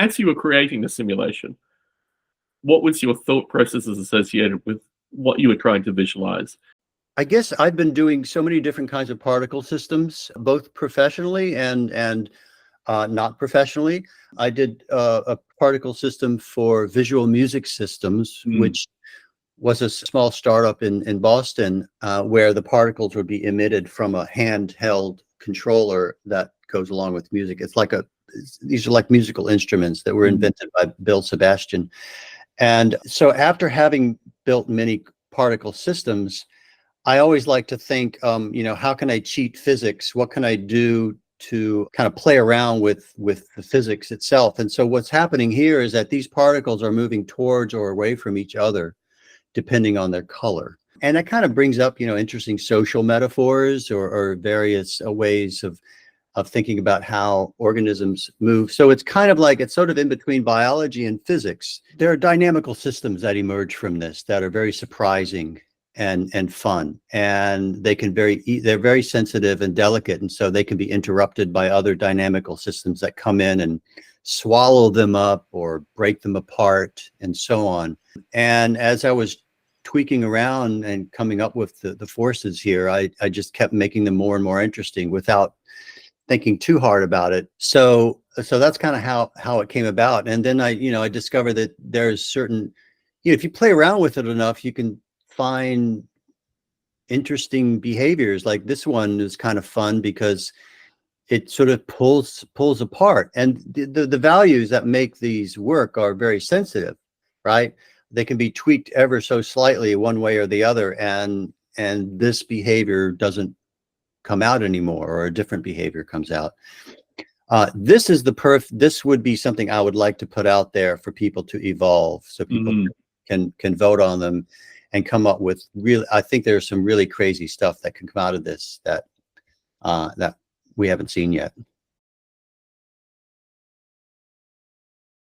as you were creating the simulation, what was your thought processes associated with what you were trying to visualize? I guess I've been doing so many different kinds of particle systems, both professionally and not professionally. I did a particle system for visual music systems, Mm. which was a small startup in Boston, where the particles would be emitted from a handheld controller that goes along with music. These are like musical instruments that were Mm. invented by Bill Sebastian. And so after having built many particle systems, I always like to think, how can I cheat physics? What can I do to kind of play around with the physics itself? And so what's happening here is that these particles are moving towards or away from each other, depending on their color. And that kind of brings up, interesting social metaphors or various ways of thinking about how organisms move. So it's sort of in between biology and physics. There are dynamical systems that emerge from this that are very surprising and fun, and they're very sensitive and delicate, and so they can be interrupted by other dynamical systems that come in and swallow them up or break them apart and so on. And as I was tweaking around and coming up with the forces here, I just kept making them more and more interesting without thinking too hard about it. So that's kind of how it came about. And then I discovered that there's certain, if you play around with it enough, you can find interesting behaviors. Like this one is kind of fun because it sort of pulls apart, and the values that make these work are very sensitive, right? They can be tweaked ever so slightly one way or the other, and this behavior doesn't come out anymore, or a different behavior comes out. This would be something I would like to put out there for people to evolve, so people can vote on them and come up with I think there's some really crazy stuff that can come out of this that we haven't seen yet.